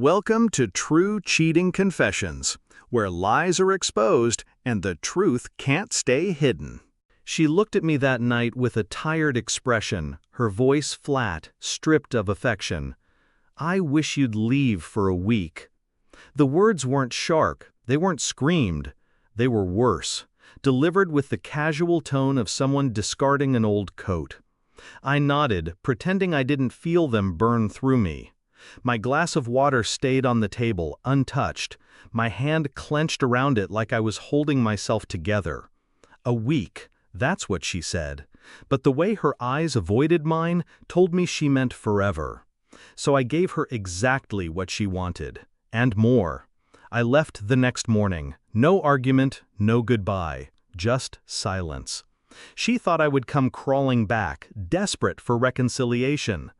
Welcome to True Cheating Confessions, where lies are exposed and the truth can't stay hidden. She looked at me that night with a tired expression, her voice flat, stripped of affection. "I wish you'd leave for a week." The words weren't sharp, they weren't screamed. They were worse, delivered with the casual tone of someone discarding an old coat. I nodded, pretending I didn't feel them burn through me. My glass of water stayed on the table, untouched, my hand clenched around it like I was holding myself together. A week, that's what she said, but the way her eyes avoided mine told me she meant forever. So I gave her exactly what she wanted, and more. I left the next morning, no argument, no goodbye, just silence. She thought I would come crawling back, desperate for reconciliation.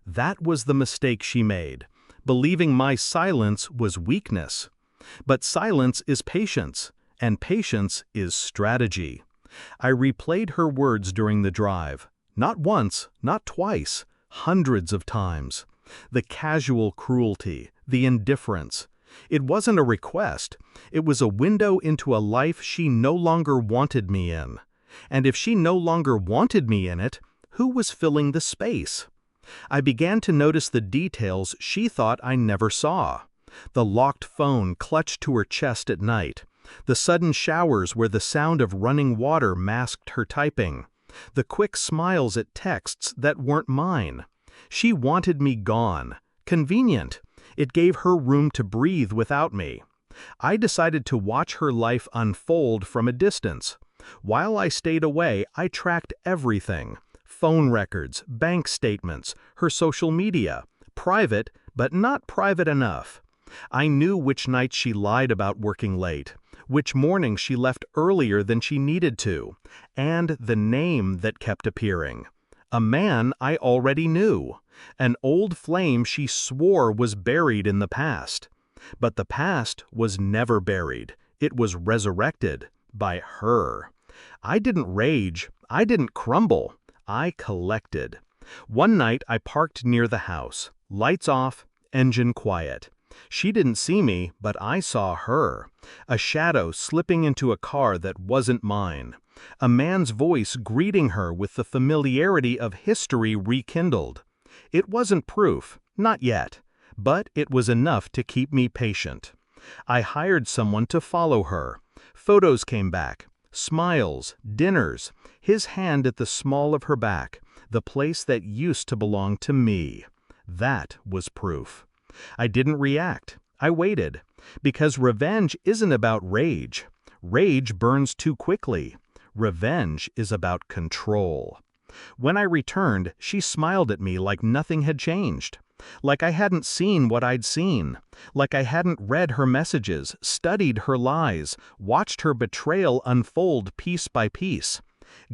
That was the mistake she made, believing my silence was weakness. But silence is patience, and patience is strategy. I replayed her words during the drive, not once, not twice, hundreds of times. The casual cruelty, the indifference. It wasn't a request, it was a window into a life she no longer wanted me in. And if she no longer wanted me in it, who was filling the space? I began to notice the details she thought I never saw. The locked phone clutched to her chest at night. The sudden showers where the sound of running water masked her typing. The quick smiles at texts that weren't mine. She wanted me gone. Convenient. It gave her room to breathe without me. I decided to watch her life unfold from a distance. While I stayed away, I tracked everything. Phone records, bank statements, her social media. Private, but not private enough. I knew which nights she lied about working late, which mornings she left earlier than she needed to, and the name that kept appearing. A man I already knew. An old flame she swore was buried in the past. But the past was never buried. It was resurrected by her. I didn't rage. I didn't crumble. I collected. One night I parked near the house. Lights off, engine quiet. She didn't see me, but I saw her. A shadow slipping into a car that wasn't mine. A man's voice greeting her with the familiarity of history rekindled. It wasn't proof, not yet, but it was enough to keep me patient. I hired someone to follow her. Photos came back. Smiles, dinners, his hand at the small of her back, the place that used to belong to me. That was proof. I didn't react. I waited. Because revenge isn't about rage. Rage burns too quickly. Revenge is about control. When I returned, she smiled at me like nothing had changed. Like I hadn't seen what I'd seen. Like I hadn't read her messages, studied her lies, watched her betrayal unfold piece by piece.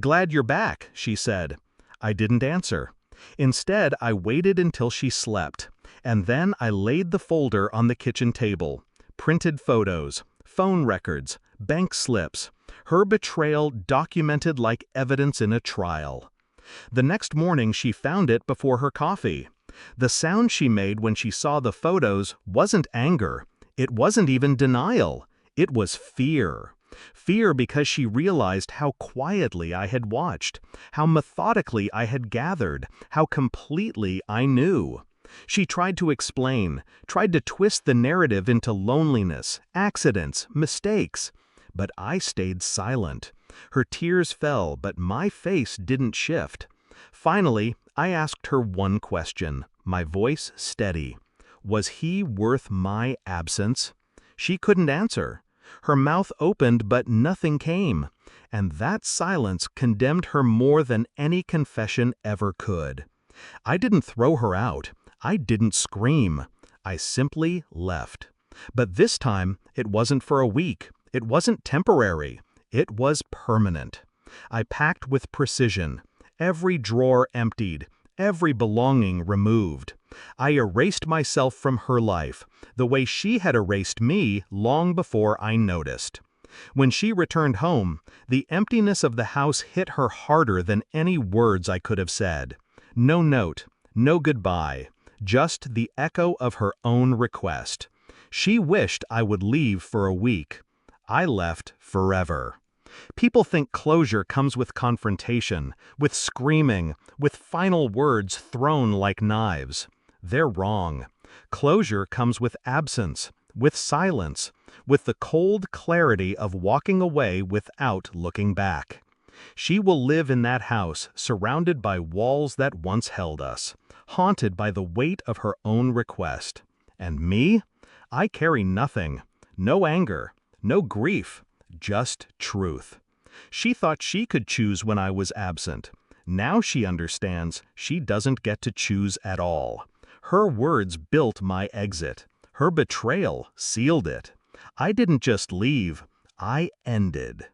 "Glad you're back," she said. I didn't answer. Instead, I waited until she slept, and then I laid the folder on the kitchen table. Printed photos, phone records, bank slips, her betrayal documented like evidence in a trial. The next morning she found it before her coffee. The sound she made when she saw the photos wasn't anger. It wasn't even denial. It was fear. Fear because she realized how quietly I had watched, how methodically I had gathered, how completely I knew. She tried to explain, tried to twist the narrative into loneliness, accidents, mistakes. But I stayed silent. Her tears fell, but my face didn't shift. Finally, I asked her one question, my voice steady. Was he worth my absence? She couldn't answer. Her mouth opened, but nothing came. And that silence condemned her more than any confession ever could. I didn't throw her out. I didn't scream. I simply left. But this time, it wasn't for a week. It wasn't temporary. It was permanent. I packed with precision. Every drawer emptied, every belonging removed. I erased myself from her life, the way she had erased me long before I noticed. When she returned home, the emptiness of the house hit her harder than any words I could have said. No note, no goodbye, just the echo of her own request. She wished I would leave for a week. I left forever. People think closure comes with confrontation, with screaming, with final words thrown like knives. They're wrong. Closure comes with absence, with silence, with the cold clarity of walking away without looking back. She will live in that house, surrounded by walls that once held us, haunted by the weight of her own request. And me? I carry nothing. No anger, no grief, just truth. She thought she could choose when I was absent. Now she understands she doesn't get to choose at all. Her words built my exit. Her betrayal sealed it. I didn't just leave, I ended.